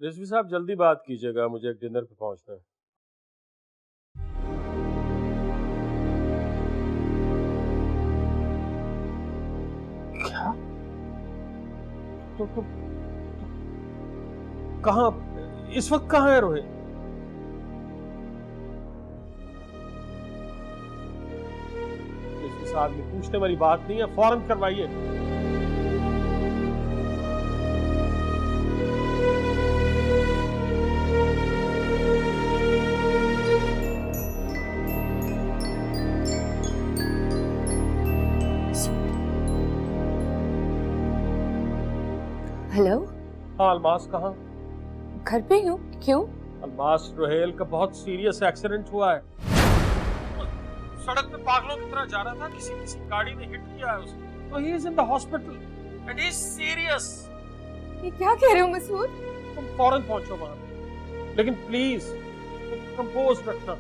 रिजवी साहब जल्दी बात कीजिएगा, मुझे एक डिनर पे पहुंचना है। क्या? तो कहाँ, इस वक्त कहाँ है रोहित? इस आदमी पूछने वाली बात नहीं है, फौरन करवाइए। हेलो। हाँ, अलमास कहाँ? घर पे हूँ। क्यों? अलमास, रोहेल का बहुत सीरियस एक्सीडेंट हुआ है। सड़क पे पागलों की तरह जा रहा था, किसी गाड़ी ने हिट किया है उसे। तो he is in the hospital and he is serious. ये क्या कह रहे हो मसूद? तुम फौरन पहुंचो वहां, लेकिन प्लीज कंपोज रखना।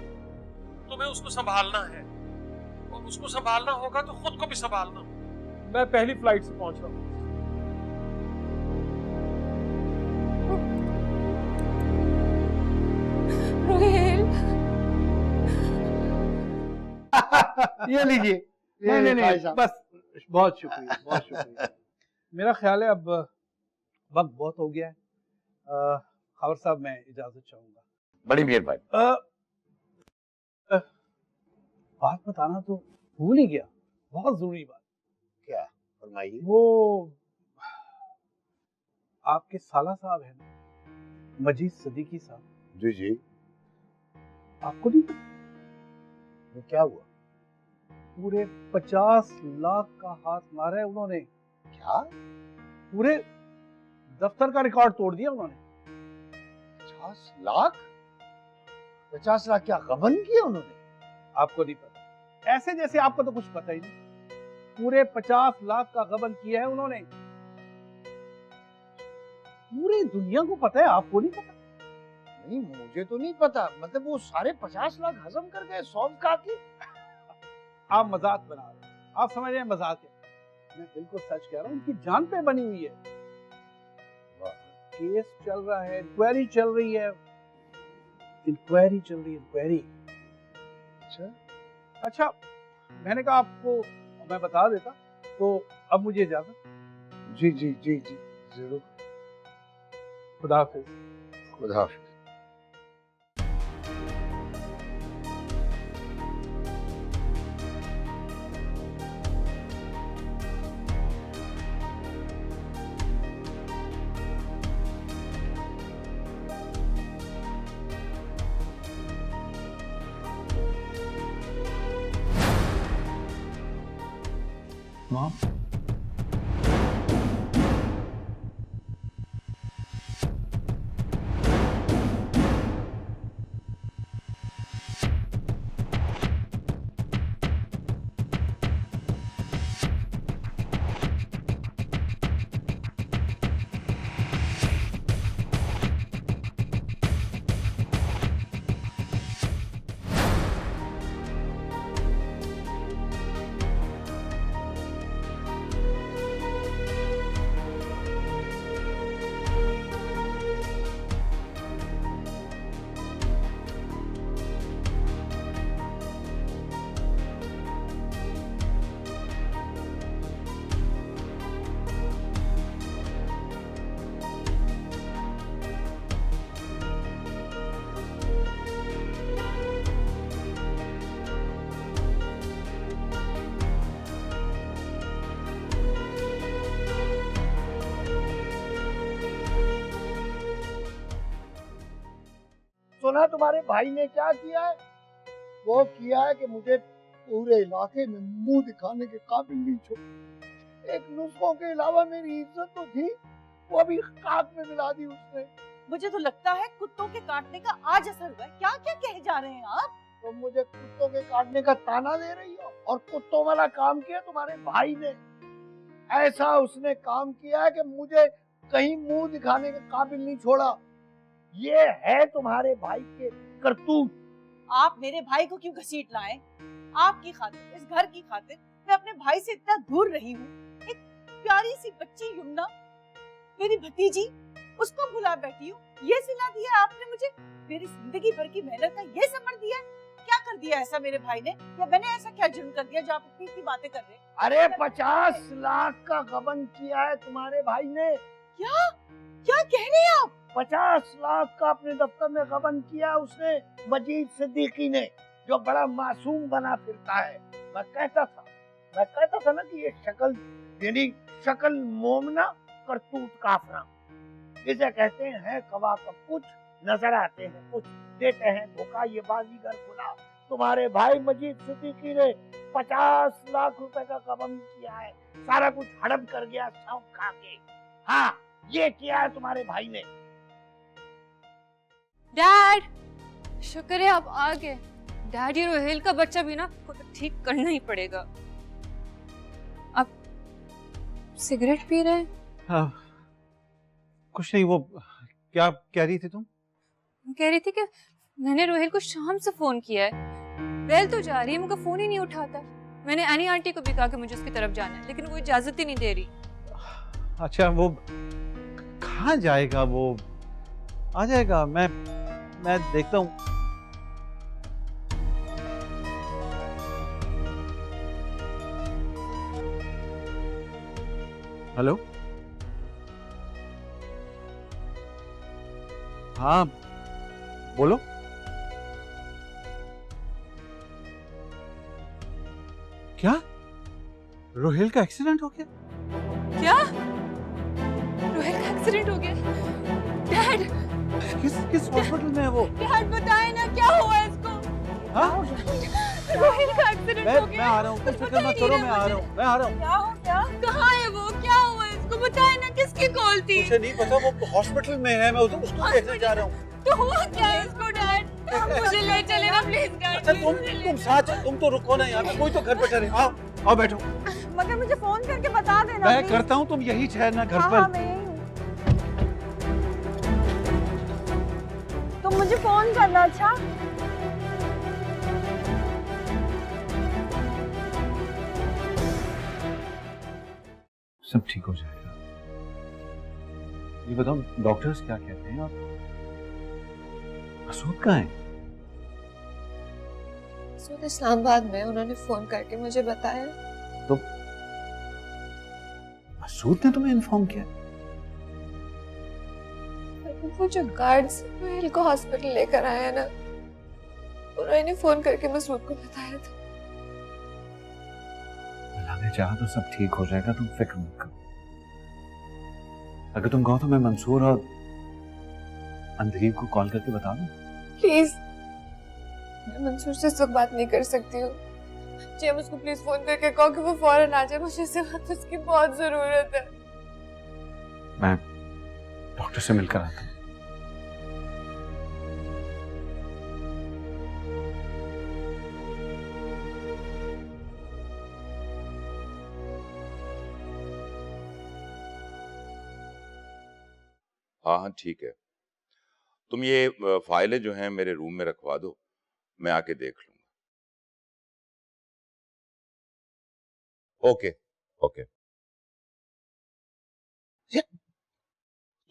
तुम्हें उसको संभालना है, और उसको संभालना होगा तो खुद को भी संभालना। मैं पहली फ्लाइट से पहुंच रहा हूँ। रोहेल। ये लीजिए। नहीं, बस बहुत शुक्रिया, बहुत शुक्रिया। मेरा ख्याल है अब वक्त बहुत हो गया है। खबर साहब, मैं इजाजत चाहूंगा। बड़ी मेहरबानी। बात बताना तो भूल ही गया, बहुत जरूरी बात। क्या? फरमाइए। वो आपके साला साहब है ना, मजीद सदीकी साहब। जी जी। आपको नहीं पता? वो क्या हुआ? पूरे 50 लाख का हाथ मारा है उन्होंने। क्या? पूरे दफ्तर का रिकॉर्ड तोड़ दिया उन्होंने। 50 लाख? 50 लाख क्या गबन किया उन्होंने? आपको नहीं पता? ऐसे जैसे आपको तो कुछ पता ही नहीं। पूरे 50 लाख का गबन किया है उन्होंने। पूरी दुनिया को पता है, आपको नहीं पता? नहीं, मुझे तो नहीं पता। मतलब वो सारे 50 लाख हजम कर गए सौंफ खा के? आप मजाक बना रहे हैं, आप समझ रहे हैं मजाक है। मैं बिल्कुल सच कह रहा हूँ, उनकी जान पे बनी हुई है। केस चल रहा है, इंक्वायरी चल रही है, इंक्वायरी। अच्छा, मैंने कहा आपको मैं बता देता, तो अब मुझे इजाजत। जी जी जी जी, जरूर। खुदा हाफिज। खुदा हाफिज। मॉम, सुना तुम्हारे भाई ने क्या किया है? वो किया है कि मुझे पूरे इलाके में मुंह दिखाने के काबिल नहीं छोड़ा। एक नुस्खों के अलावा मेरी इज्जत तो थी, वो भी खाक में मिला दी उसने। मुझे तो लगता है कुत्तों के काटने का आज असर हुआ है। क्या क्या कहे जा रहे हैं आप? तुम मुझे कुत्तों के काटने का ताना दे रही हो, और कुत्तों वाला काम किया तुम्हारे भाई ने। ऐसा उसने काम किया है कि मुझे कहीं मुंह दिखाने के काबिल नहीं छोड़ा। ये है तुम्हारे भाई के करतूत। आप मेरे भाई को क्यों घसीट लाए? आपकी खातिर, इस घर की खातिर मैं अपने भाई से इतना दूर रही हूँ। एक प्यारी सी बच्ची यमुना, मेरी भतीजी, उसको भुला बैठी हूँ। ये सिला दिया आपने मुझे, मेरी जिंदगी भर की मेहनत का ये समझ दिया। क्या कर दिया ऐसा मेरे भाई ने, या मैंने ऐसा क्या जुर्म कर दिया जो आप इतनी इतनी बातें कर रहे हैं? अरे 50 लाख का गबन किया है तुम्हारे भाई ने। क्या क्या कह रहे हैं आप? 50 लाख का अपने दफ्तर में गबन किया उसने, मजीद सिद्दीकी ने, जो बड़ा मासूम बना फिरता है। मैं कहता था ना कि ये शक्ल यानी शक्ल मोमना करतूत काफरा, इसे कहते हैं कवा का कुछ, नजर आते हैं कुछ, देते हैं धोखा ये बाजीगर खुला। तुम्हारे भाई मजीद सिद्दीकी ने 50 लाख रुपए का गबन किया है, सारा कुछ हड़प कर गया सब खा के। हाँ, ये किया है तुम्हारे भाई ने। डैड, शुक्र है आप आ गए। डैड, ये रोहेल का बच्चा भी ना को तो ठीक करना ही पड़ेगा। आप सिगरेट पी रहे हैं? हाँ, कुछ नहीं। वो क्या कह रही थी तुम? कह रही थी कि मैंने रोहेल को शाम से फोन किया है, बेल तो जा रही है मगर फोन ही नहीं उठाता। मैंने एनी आंटी को भी कहा कि मुझे उसकी तरफ जाना है, लेकिन वो इजाजत ही नहीं दे रही। अच्छा, वो कहाँ जाएगा? वो आ जाएगा, मैं देखता हूँ। हेलो, हाँ बोलो। क्या रोहेल का एक्सीडेंट हो गया? क्या? रोहेल का एक्सीडेंट हो गया? डैड, किस हॉस्पिटल में है वो? डैड बताए ना क्या हुआ इसको? हाँ? रोहेल का एक्सीडेंट हो गया। मैं आ रहा हूँ, कुछ फिक्र मत करो, मैं आ रहा हूँ। क्या हो गया? कहाँ है वो? क्या हुआ इसको? बताए ना, किसकी कॉल थी? मुझे नहीं पता, वो हॉस्पिटल में है, मैं उधर उसको देखने जा रहा हूँ। तो हुआ क्या है इसको डैड? मुझे ले चले ना प्लीज डैड। अच्छा तुम साथ, तुम तो रुको ना यहाँ पे, कोई तो घर पे ठहरे। आओ बैठो। मगर मुझे फोन करके बता देना। मैं please। करता हूँ, तुम यही ठहरना घर हाँ, पर। हाँ, मैं यही हूँ। तुम मुझे फोन करना। अच्छा, सब ठीक हो जाएगा। ये बताओ, डॉक्टर्स क्या कहते हैं? आप मसूद कहाँ है? मसूद इस्लामाबाद में, उन्होंने फोन करके मुझे बताया। तो मसूद ने तुम्हें इन्फॉर्म किया? वो जो गार्ड्स रोहेल को हॉस्पिटल लेकर आया ना, उन्होंने फोन करके मसूद को बताया था। अल्लाह ने चाहा तो सब ठीक हो जाएगा, तुम फिक्र मत करो। अगर तुम कहो तो मैं मंसूर और अंधरीब को कॉल करके बता दूं? प्लीज, मैं मंसूर से इस वक्त बात नहीं कर सकती हूँ। जेम उसको प्लीज फोन करके कहो कि वो फौरन आ जाए, मुझे इस वक्त उसकी बहुत जरूरत है। मैं डॉक्टर से मिलकर आता हूँ। हाँ हाँ ठीक है, तुम ये फाइलें जो हैं मेरे रूम में रखवा दो, मैं आके देख लूंगा। Okay okay.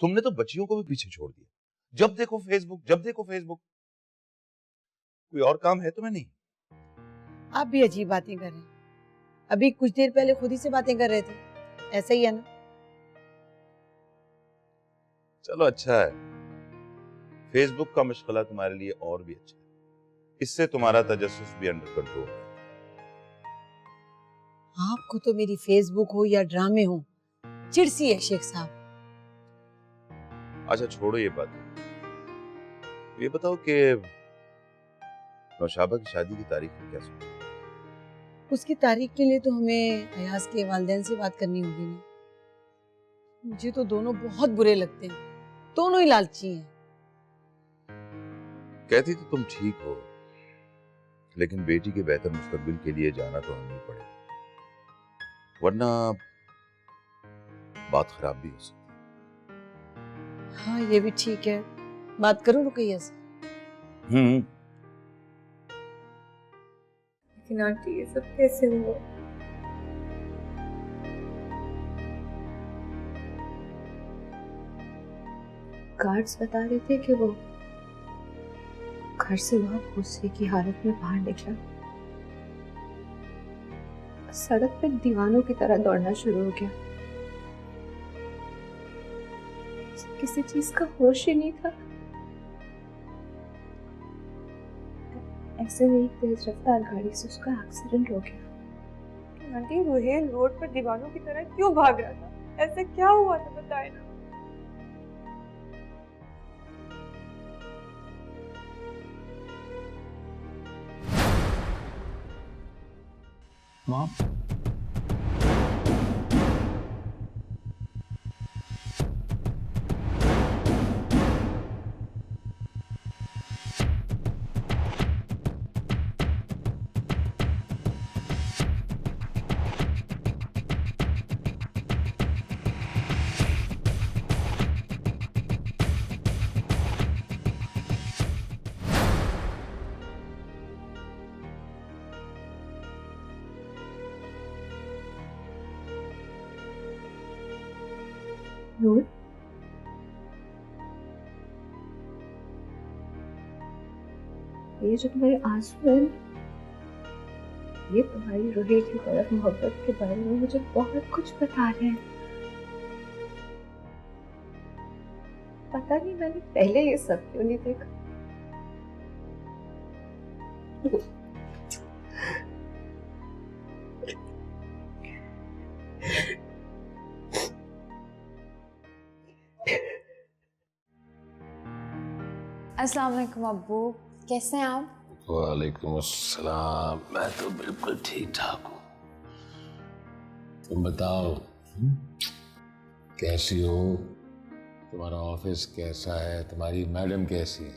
तुमने तो बच्चियों को भी पीछे छोड़ दिया, जब देखो फेसबुक, जब देखो फेसबुक। कोई और काम है तुम्हें? नहीं, आप भी अजीब बातें कर रहे हैं। अभी कुछ देर पहले खुद ही से बातें कर रहे थे, ऐसा ही है ना? चलो अच्छा है, फेसबुक का मशगला तुम्हारे लिए और भी अच्छा है, इससे तुम्हारा तजस्सुस भी अंडर कंट्रोल है। आपको तो मेरी फेसबुक हो या ड्रामे हो, चिड़सी है शेख साहब। अच्छा छोड़ो ये बात, ये बताओ कि नौशाबा की शादी की तारीख में क्या सोचा? उसकी तारीख के लिए तो हमें अयाज के वालिदैन से बात करनी होगी ना। मुझे तो दोनों बहुत बुरे लगते हैं, दोनों ही लालची हैं। कहती तो तुम ठीक हो, लेकिन बेटी के बेहतर मुस्तकबिल के लिए जाना तो हमें पड़ेगा, वरना बात खराब भी हो सकती है। हाँ ये भी ठीक है, बात करूं रुकैया से? लेकिन आंटी ये सब कैसे हुआ? गार्ड्स बता रहे थे कि वो घर से बहुत गुस्से की हालत में बाहर निकला, सड़क पे दीवानों की तरह दौड़ना शुरू हो गया। किसी चीज का होश ही नहीं था। ऐसे में एक तेज रफ्तार गाड़ी से उसका एक्सीडेंट हो गया। आंटी, रोहेल रोड पर दीवानों की तरह क्यों भाग रहा था? ऐसे क्या हुआ था, बताए ना। Mom? नूर, ये जो तुम्हारे आंसू हैं, ये तुम्हारी रोहित की तरफ मोहब्बत के बारे में मुझे बहुत कुछ बता रहे हैं। पता नहीं मैंने पहले ये सब क्यों नहीं देखा। अस्सलाम वालेकुम अब्बू, कैसे हैं आप? वालेकुम अस्सलाम। मैं तो बिल्कुल ठीक ठाक हूँ। तुम बताओ, कैसी हो? तुम्हारा ऑफिस कैसा है? तुम्हारी मैडम कैसी है?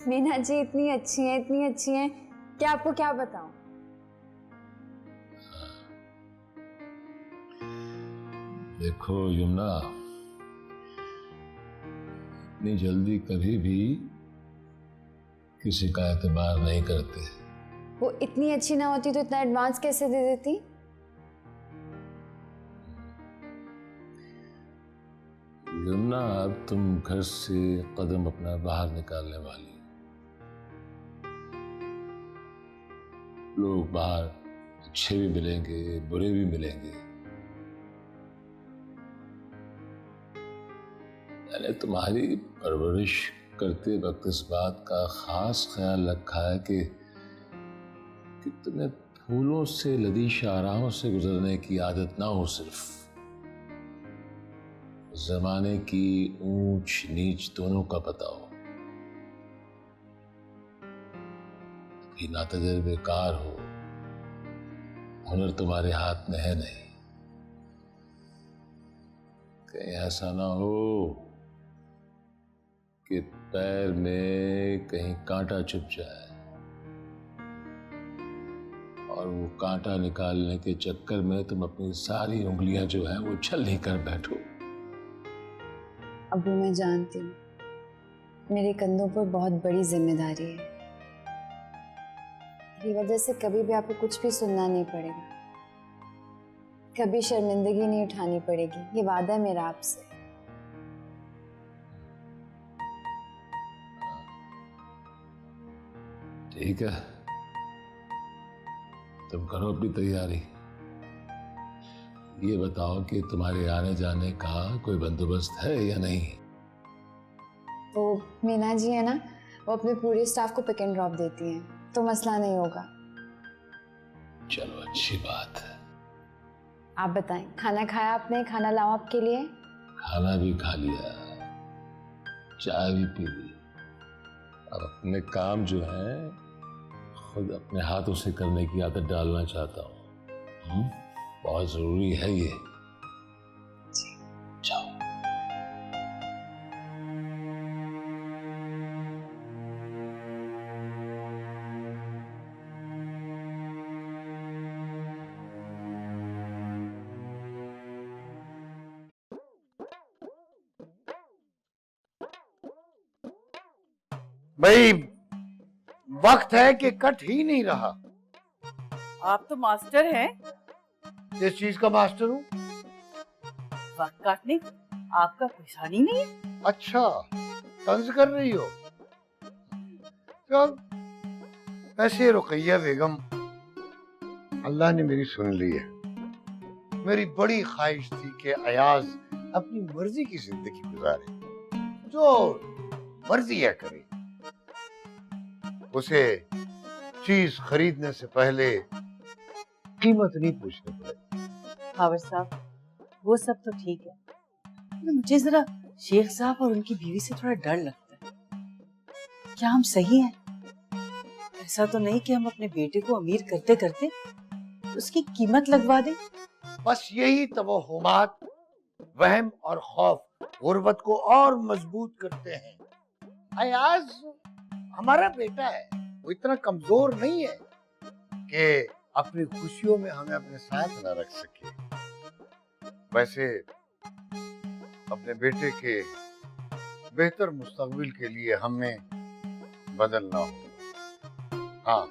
मीना जी इतनी अच्छी हैं, इतनी अच्छी हैं कि आपको क्या बताऊं। देखो यमुना, इतनी जल्दी कभी भी किसी का एतबार नहीं करते। वो इतनी अच्छी ना होती तो इतना एडवांस कैसे दे देती? यमुना, अब तुम घर से कदम अपना बाहर निकालने वाली। लोग बाहर अच्छे भी मिलेंगे, बुरे भी मिलेंगे। मैंने तुम्हारी परवरिश करते वक्त इस बात का खास ख्याल रखा है कि तुम्हें फूलों से लदी शाहराहों से गुजरने की आदत ना हो। सिर्फ जमाने की ऊंच नीच दोनों का पता हो। कि ना तजुर्बेकार हो, हुनर तुम्हारे हाथ में है नहीं। कहीं ऐसा ना हो कि पैर में कहीं कांटा चुभ जाए और वो कांटा निकालने के चक्कर में तुम अपनी सारी उंगलियां जो हैं वो छलनी कर बैठो। अब्बू, मैं जानती हूँ मेरे कंधों पर बहुत बड़ी जिम्मेदारी है। मेरी वजह से कभी भी आपको कुछ भी सुनना नहीं पड़ेगा, कभी शर्मिंदगी नहीं उठानी पड़ेगी। ये वादा है मेरा आपसे। ठीक है, तुम करो अपनी तैयारी। ये बताओ कि तुम्हारे आने जाने का कोई बंदोबस्त है या नहीं? तो मीना जी है ना, वो अपने पूरे स्टाफ को पिक एंड ड्रॉप देती हैं, तो मसला नहीं होगा। चलो, अच्छी बात है। आप बताएं, खाना खाया आपने? खाना लाऊं आपके लिए? खाना भी खा लिया, चाय भी पी ली। अब अपने काम जो है खुद अपने हाथों से करने की आदत डालना चाहता हूँ। बहुत जरूरी है ये। जाओ। भाई, वक्त है कि कट ही नहीं रहा। आप तो मास्टर हैं। किस चीज का मास्टर हूँ? वक्त काटने का आपका कोई सानी नहीं है। अच्छा, तंज कर रही हो? चल, वैसे रुकैया बेगम, अल्लाह ने मेरी सुन ली है। मेरी बड़ी ख्वाहिश थी कि अयाज अपनी मर्जी की जिंदगी गुजारे, जो मर्जी है करे। उसे चीज खरीदने से पहले कीमत नहीं पूछनी पड़े। हावर साहब, वो सब तो ठीक है, मुझे जरा शेख साहब और उनकी बीवी से थोड़ा डर लगता है। क्या हम सही हैं? ऐसा तो नहीं कि हम अपने बेटे को अमीर करते करते उसकी कीमत लगवा दें? बस यही तवहुमात, वहम और खौफ गुर्बत को और मजबूत करते हैं। अयाज हमारा बेटा है, वो इतना कमजोर नहीं है कि अपनी खुशियों में हमें अपने साथ न रख सके। वैसे अपने बेटे के बेहतर मुस्तकबिल के लिए हमें बदलना होगा। हाँ,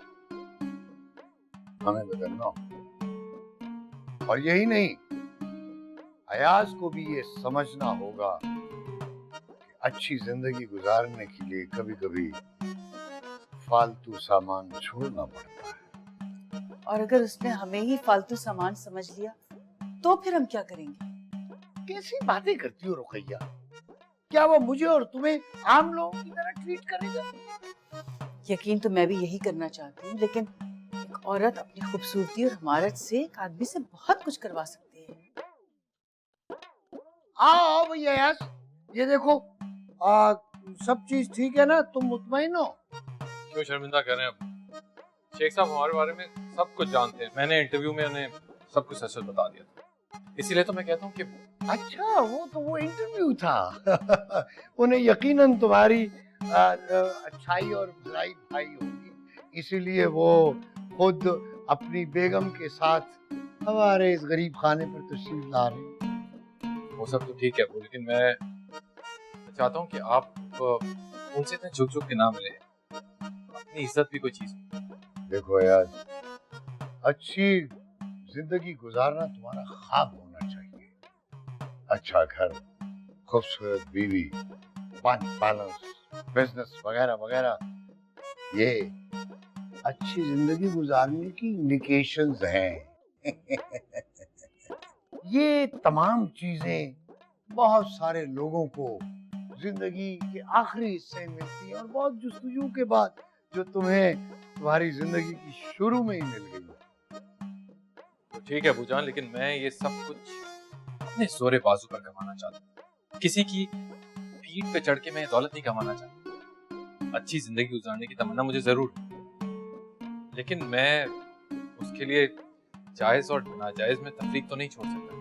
हमें बदलना होगा। और यही नहीं, अयाज को भी ये समझना होगा कि अच्छी जिंदगी गुजारने के लिए कभी कभी फालतू सामान छोड़ना पड़ता है। और अगर उसने हमें ही फालतू सामान समझ लिया तो फिर हम क्या करेंगे? कैसी बातें करती हो रुकैया? क्या वो मुझे और तुम्हें आम लोगों की तरह ट्रीट करेगा? यकीन तो मैं भी यही करना चाहती हूँ, लेकिन एक औरत अपनी खूबसूरती और हमारत से एक आदमी से बहुत कुछ करवा सकती है। आओ भैया यार, ये देखो, सब चीज ठीक है ना? तुम मुतमईन हो? क्यों शर्मिंदा कर रहे हैं अब? शेख साहब हमारे बारे में सब कुछ जानते हैं। मैंने इंटरव्यू में उन्हें सब कुछ सच बता दिया था, इसीलिए तो मैं कहता हूँ कि अच्छा, वो इंटरव्यू था। उन्हें यकीनन तुम्हारी अच्छाई और भलाई भाई होगी, इसीलिए वो खुद अपनी बेगम के साथ हमारे इस गरीब खाने पर तशरीफ ला रहे हैं। वो सब तो ठीक है, लेकिन मैं चाहता हूँ कि आप उनसे इतने झुक झुक के ना मिले। अपनी इज्जत भी कोई चीज। देखो यार, अच्छी जिंदगी गुजारना तुम्हारा ख्वाब होना चाहिए। अच्छा घर, खूबसूरत बीवी, बैंक बैलेंस, बिजनेस वगैरह वगैरह, ये अच्छी जिंदगी गुजारने की इंडिकेशंस हैं। ये तमाम चीजें बहुत सारे लोगों को जिंदगी के आखिरी हिस्से में मिलती हैं, और बहुत जुस्तजू के बाद जो तुम्हें तुम्हारी जिंदगी की शुरू में ही मिल गई। तो ठीक है बुजान, लेकिन मैं ये सब कुछ अपने जोरे बाजू पर कमाना चाहता हूँ। किसी की पीठ पे चढ़ के मैं दौलत नहीं कमाना चाहता। अच्छी जिंदगी गुजारने की तमन्ना मुझे जरूर, लेकिन मैं उसके लिए जायज और नाजायज में तफरीक तो नहीं छोड़ सकता।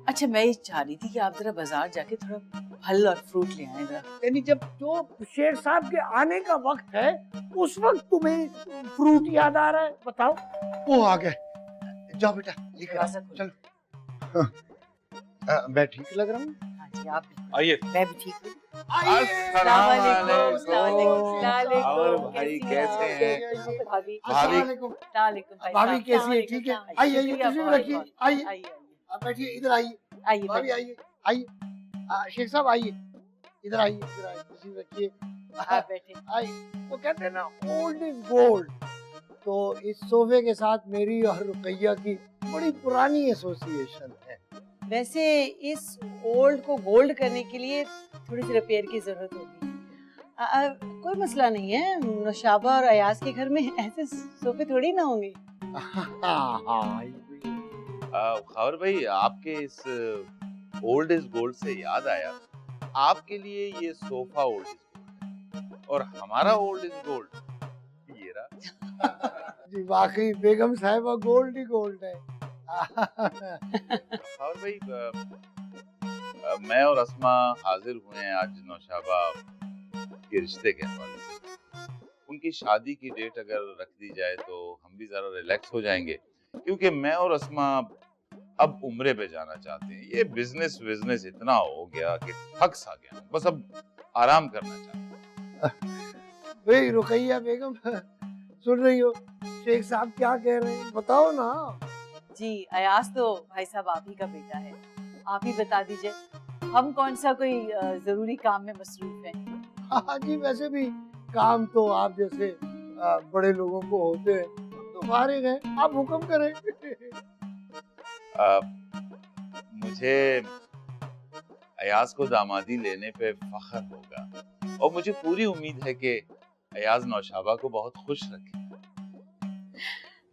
अच्छा, मैं ये चाह रही थी कि आप जरा बाजार जाके थोड़ा फल और फ्रूट ले आए जरा। यानी जब जो शेर साहब के आने का वक्त है, उस वक्त तुम्हें फ्रूट याद आ रहा है? बताओ। वो आ गए, जाओ बेटा लेकर आ, चलो। मैं ठीक लग रहा हूँ? हाँ जी, आप भी। आइए। मैं भी ठीक हूँ। अस्सलाम वालेकुम। और भाई कैसे हैं? भाभी भाभी कैसी है? ठीक है, आइए आइए, तशरीफ रखिए, आइए आप बैठिए, इधर आइए, भाभी आइए, आइए, शेख साहब आइए, इधर आइए, तशरीफ रखिए, आइए। वो कहते हैं ना, ओल्ड इज गोल्ड। तो इस सोफे के साथ मेरी और रुकैया की बड़ी पुरानी एसोसिएशन है। वैसे इस ओल्ड को गोल्ड करने के लिए थोड़ी सी रिपेयर की जरूरत होगी। कोई मसला नहीं है, नौशाबा और अयाज के घर में ऐसे सोफे थोड़ी ना होंगे। खबर भाई, आपके इस ओल्ड इज गोल्ड से याद आया, आपके लिए ये सोफा ओल्ड इज गोल्ड और हमारा ओल्ड इज गोल्ड ये रहा। जी वाकई बेगम साहिबा गोल्ड ही गोल्ड है। खबर भाई, मैं और अस्मा हाजिर हुए हैं आज नौशाबा के रिश्ते के हवाले से। उनकी शादी की डेट अगर रख दी जाए तो हम भी जरा रिलैक्स हो जाएंगे, क्योंकि मैं और अस्मा अब उम्रे पे जाना चाहते हैं। ये बिजनेस इतना हो गया कि थक सा गया, बस अब आराम करना चाहते हैं। भाई रुकैया बेगम, सुन रही हो शेख साहब क्या कह रहे हैं? बताओ ना। जी, अयाज तो भाई साहब आप ही का बेटा है, आप ही बता दीजिए। हम कौन सा कोई जरूरी काम में मसरूफ हैं। हाँ जी, वैसे भी काम तो आप जैसे बड़े लोगों को होते हैं, तो फारिग हैं, आप हुक्म करें। मुझे अयाज को दामादी लेने पे फख्र होगा और मुझे पूरी उम्मीद है कि अयाज नौशाबा को बहुत खुश रखेगा।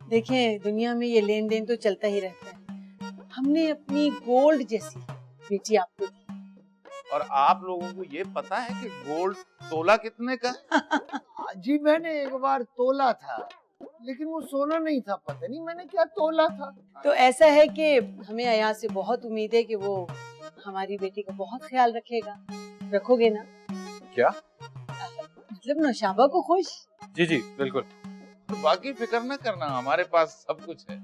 देखें, दुनिया में ये लेन देन तो चलता ही रहता है। हमने अपनी गोल्ड जैसी बेटी आपको दी, और आप लोगों को ये पता है कि गोल्ड तोला कितने का है? जी मैंने एक बार तोला था, लेकिन वो सोना नहीं था, पता नहीं मैंने क्या तोला था। तो ऐसा है कि हमें अयाज से बहुत उम्मीद है कि वो हमारी बेटी का बहुत ख्याल रखेगा। रखोगे ना? क्या? मतलब नौशाबा को खुश। जी जी बिल्कुल। तो बाकी फिक्र न करना, हमारे पास सब कुछ है।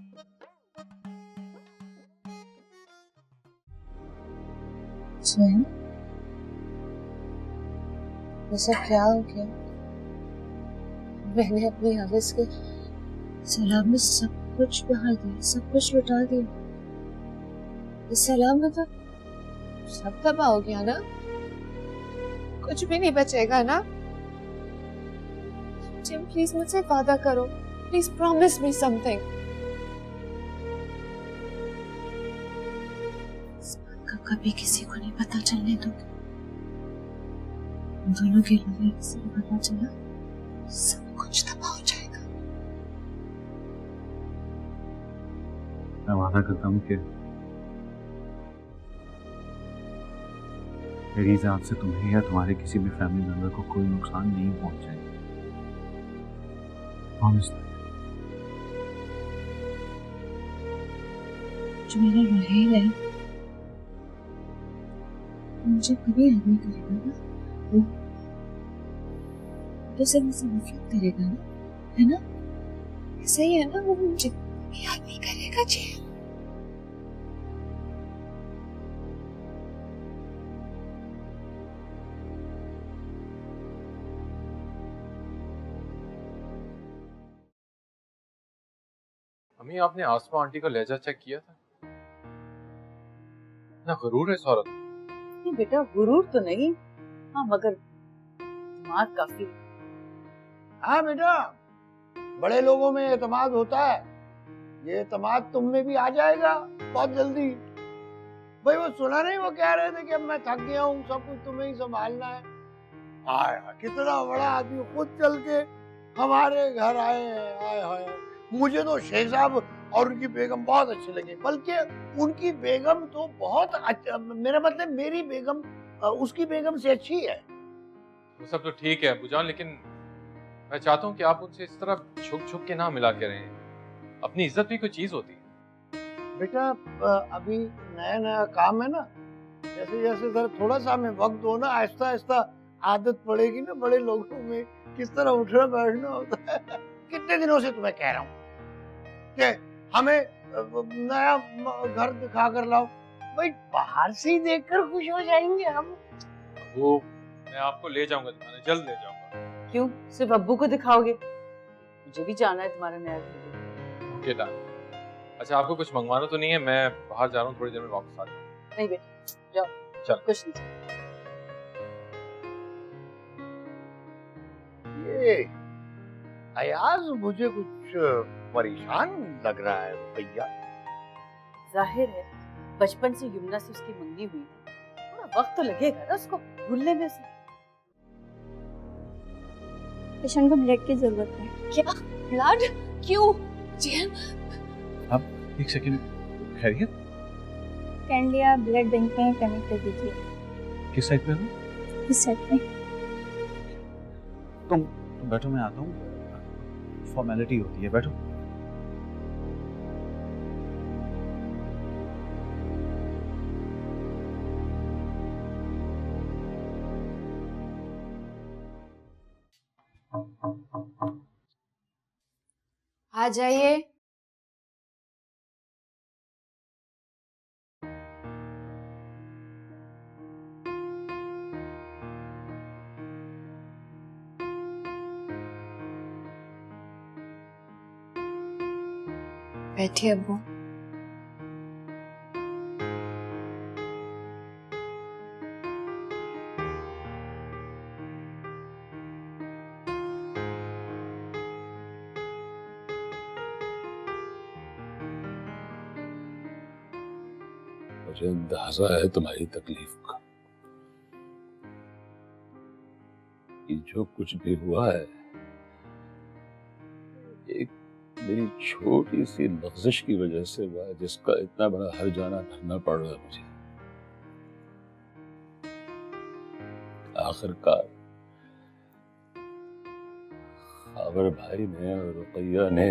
ये सब क्या हो गया? मैंने अपनी हवस के सलाम में सब कुछ बहा दिया, सब कुछ लुटा दिया। इस सलाम में तो सब तबाह हो गया ना, कुछ भी नहीं बचेगा ना। जिम प्लीज मुझसे वादा करो, प्लीज प्रॉमिस मी समथिंग। इस बात का कभी किसी को नहीं पता चलने दूंगी। दोनों के लिए किसी को पता चला, सब कुछ तबाह हो जाएगा। मैं वादा करता हूँ कि मेरी जात से तुम्हें या तुम्हारे किसी भी फैमिली मेंबर को कोई नुकसान नहीं पहुंचाएगा। प्रॉमिस। जो मेरा रहेल है मुझे कभी याद नहीं करेगा ना, वो तो सिर्फ मुझसे नफरत करेगा ना, है ना? सही है ना? वो मुझे याद नहीं करेगा जी। अम्मी, आपने आसमा आंटी का लहजा चेक किया था? ना गुरूर है इस औरत। नहीं बेटा, गुरूर तो नहीं, हाँ मगर दिमाग काफी। हाँ बेटा, बड़े लोगों में एतमाद होता है, ये एतमाद तुम में भी आ जाएगा बहुत जल्दी। भाई वो सुना नहीं, वो कह रहे थे कि अब मैं थक गया हूँ, सब कुछ तुम्हें ही संभालना है। आया कितना बड़ा आदमी खुद चल के हमारे घर आए हैं। आए हाय, मुझे तो शेख साहब और उनकी बेगम बहुत अच्छे लगे, बल्कि उनकी बेगम तो बहुत अच्छा, मेरा मतलब मेरी बेगम उसकी बेगम से अच्छी है। वो सब तो ठीक है अबूजान, लेकिन मैं चाहता हूँ कि आप उनसे इस तरह छुप छुप के ना मिला के रहें। अपनी इज्जत भी कोई चीज होती है। बेटा अभी नया नया काम है ना, जैसे जैसे सर थोड़ा सा हमें वक्त दो ना, आहिस्ता आहिस्ता आदत पड़ेगी ना बड़े लोगों में किस तरह उठना बैठना होता है। कितने दिनों से तुम्हें कह रहा हूँ कि हमें नया घर दिखा कर लाओ। भाई बाहर से ही देखकर खुश हो जाएंगे हम। वो मैं आपको ले जाऊंगा दिखाने, जल्द ले जाऊंगा। क्यों, सिर्फ अब्बू को दिखाओगे? मुझे भी जाना है तुम्हारा नया घर। Okay done. अच्छा, आपको कुछ मंगवाना तो नहीं है? मैं बाहर जा रहा हूँ, थोड़ी देर में वापस आ जाऊंगा। नहीं बेटा, जाओ। चल। कुछ नहीं। ये अयाज मुझे कुछ परेशान लग रहा है भैया। जाहिर है बचपन से यमुना से उसकी मंगनी हुई थी, थोड़ा वक्त तो लगेगा ना उसको भूलने में से। पेशेंट को ब्लड की जरूरत है। क्या ब्लड? क्यों? जैन, अब एक सेकंड, खैरियत? कैंडिया ब्लड बैंक में कनेक्ट कर दीजिए। किस साइड पे हो? इस साइड में। तुम बैठो, मैं आता हूँ। फॉर्मेलिटी होती है, बैठो। आ जाइए। बैठिए अब्बू। मुझे अंदाजा है तुम्हारी तकलीफ का। ये जो कुछ भी हुआ है एक मेरी छोटी सी लफ्जिश की वजह से हुआ है, जिसका इतना बड़ा हर्जाना भरना पड़ रहा है मुझे। आखिरकार खावर भाई ने और रुकैया ने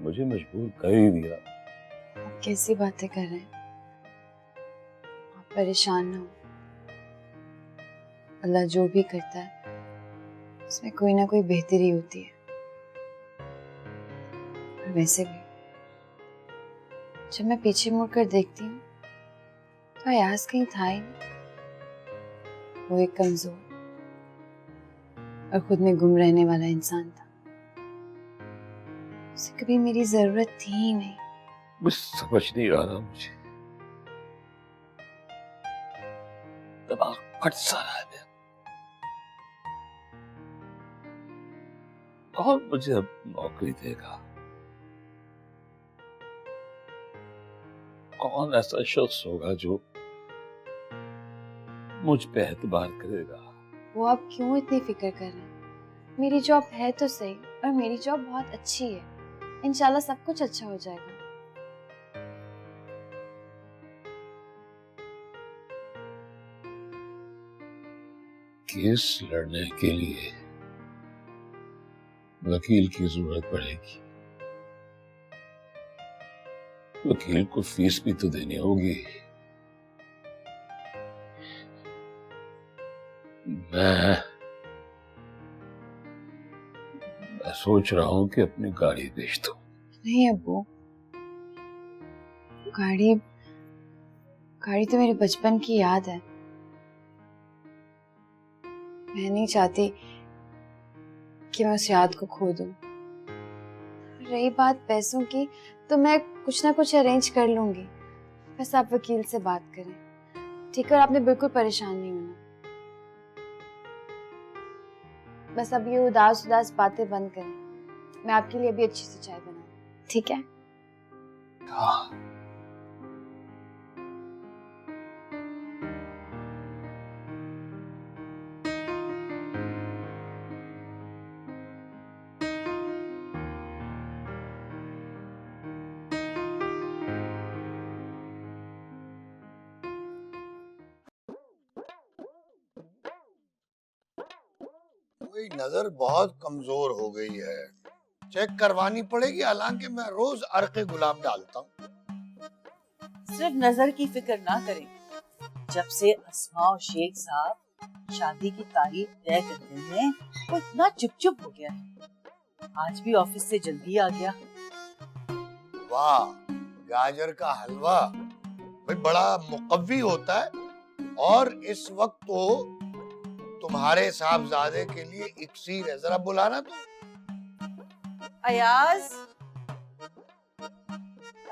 मुझे मजबूर कर ही दिया। आप कैसी बातें कर रहे हैं? आप परेशान ना हो। अल्लाह जो भी करता है उसमें कोई ना कोई बेहतरी होती है। और वैसे भी जब मैं पीछे मुड़कर देखती हूँ तो अयाज कहीं था ही नहीं। वो एक कमजोर और खुद में गुम रहने वाला इंसान था। उसे कभी मेरी जरूरत थी ही नहीं। बस समझ नहीं आ रहा मुझे, दिमाग फट सा रहा है मेरा। कौन मुझे अब नौकरी देगा? कौन ऐसा शख्स होगा जो मुझ पे एतबार करेगा? वो आप क्यों इतनी फिक्र कर रहे हैं? मेरी जॉब है तो सही, और मेरी जॉब बहुत अच्छी है। इंशाल्लाह सब कुछ अच्छा हो जाएगा। केस लड़ने के लिए वकील की जरूरत पड़ेगी। वकील को फीस भी तो देनी होगी। मैं सोच रहा हूं कि अपनी गाड़ी बेच दूं। नहीं अब्बू, गाड़ी तो मेरे बचपन की याद है। मैं नहीं चाहती कि मैं उस याद को खो दूं। रही बात पैसों की, तो मैं कुछ ना कुछ अरेंज कर लूंगी। बस आप वकील से बात करें, ठीक है? और आपने बिल्कुल परेशान नहीं होना। बस अब ये उदास बातें बंद करें। मैं आपके लिए अभी अच्छी सी चाय बना दूं, ठीक है? हाँ। कोई नजर बहुत कमजोर हो गई है, चेक करवानी पड़ेगी। हालांकि मैं रोज अर्के गुलाब डालता हूँ। सिर्फ नजर की फिक्र ना करें। जब से अस्मा और शेख साहब शादी की तारीख तय करते हैं वो इतना चुप हो गया है। आज भी ऑफिस से जल्दी आ गया। वाह, गाजर का हलवा भाई बड़ा मुकव्वी होता है। और इस वक्त तो तुम्हारे साहबजादे के लिए इक्सीर है, जरा बुलाना तो। अयाज,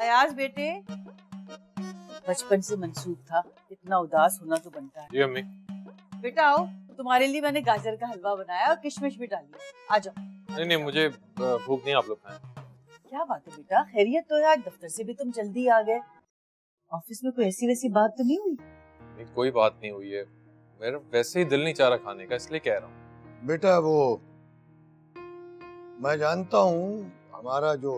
अयाज बेटे। बचपन से मंसूब था, इतना उदास होना तो बनता है। जी अम्मी। बेटा आओ, तुम्हारे लिए मैंने गाजर का हलवा बनाया और किशमिश भी डाली है। आ जाओ। नहीं मुझे भूख नहीं, आप लोग खाएं। क्या बात है बेटा, खैरियत तो है? आज दफ्तर से भी तुम जल्दी आ गए। ऑफिस में कोई ऐसी वैसी बात तो नहीं हुई? नहीं कोई बात नहीं हुई है, मेरा वैसे ही दिल नहीं चाह रहा खाने का, इसलिए कह रहा हूँ। बेटा वो मैं जानता हूँ हमारा जो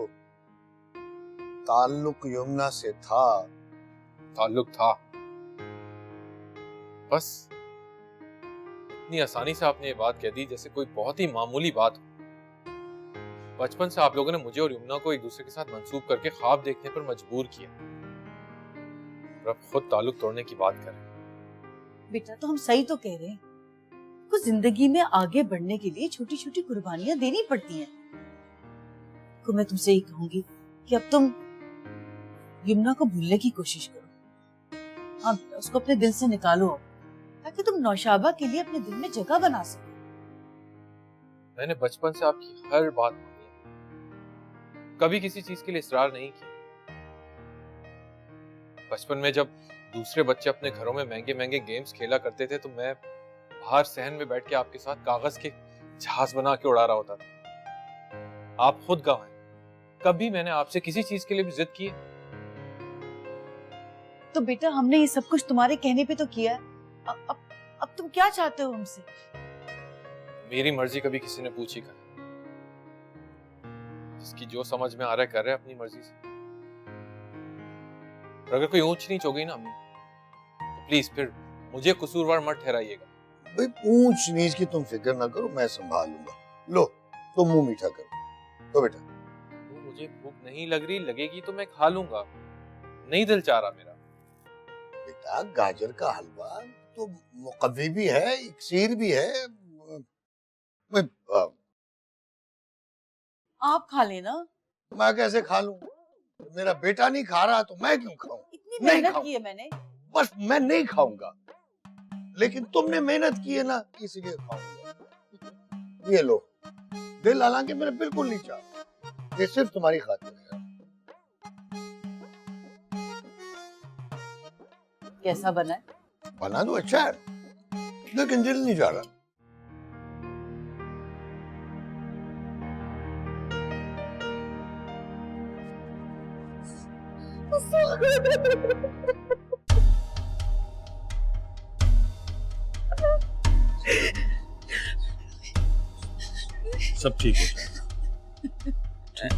ताल्लुक यमुना से था। ताल्लुक था? बस इतनी आसानी से आपने ये बात कह दी जैसे कोई बहुत ही मामूली बात हो। बचपन से आप लोगों ने मुझे और यमुना को एक दूसरे के साथ मंसूब करके ख्वाब देखने पर मजबूर किया, और अब खुद ताल्लुक तोड़ने की बात कर रहे हैं। बेटा तो हम सही तो कह रहे हैं। कुछ जिंदगी में आगे बढ़ने के लिए छोटी छोटी कुर्बानियां देनी पड़ती हैं। तो मैं तुमसे यही कहूंगी कि अब तुम यमुना को भूलने की कोशिश करो। हाँ, उसको अपने दिल से निकालो ताकि तुम नौशाबा के लिए अपने दिल में जगह बना सको। मैंने बचपन से आपकी हर बात मानी है, कभी किसी चीज के लिए इसरार नहीं किया। बचपन में जब दूसरे बच्चे अपने घरों में महंगे महंगे गेम्स खेला करते थे तो मैं बाहर सहन में बैठ के आपके साथ कागज के जहाज बना के उड़ा रहा होता था। आप खुद गवाह हैं, कभी मैंने आपसे किसी चीज के लिए भी जिद की है? तो बेटा हमने ये सब कुछ तुम्हारे कहने पे तो किया है। अब तुम क्या चाहते हो हमसे? मेरी मर्जी कभी किसी ने पूछी कर, जिसकी जो समझ में आ रहा है कर रहे अपनी मर्जी से। और अगर कोई ऊंच नीच हो गई ना अम्मी, तो प्लीज फिर मुझे कसूरवार मत ठहराइएगा। भाई ऊंच नीच की तुम फिक्र ना करो, मैं संभाल लूंगा। लो तुम मुंह मीठा करो। तो बेटा मुझे भूख नहीं लग रही, लगेगी तो मैं खा लूंगा, नहीं दिल चाह रहा मेरा। बेटा गाजर का हलवा तो मुकव्वी भी है, इक्सीर भी है। आप खा लेना। मैं कैसे खा लूं? मेरा बेटा नहीं खा रहा तो मैं क्यों खाऊं? इतनी मेहनत की है मैंने। बस मैं नहीं खाऊंगा, लेकिन तुमने मेहनत की है ना, इसलिए खाऊंगा। ये लो, दिल हालांकि मेरा बिल्कुल नहीं चाहता, ये सिर्फ तुम्हारी खातिर है। कैसा बना है? बना तो अच्छा है, लेकिन दिल नहीं जा रहा। सब ठीक हो जाएगा।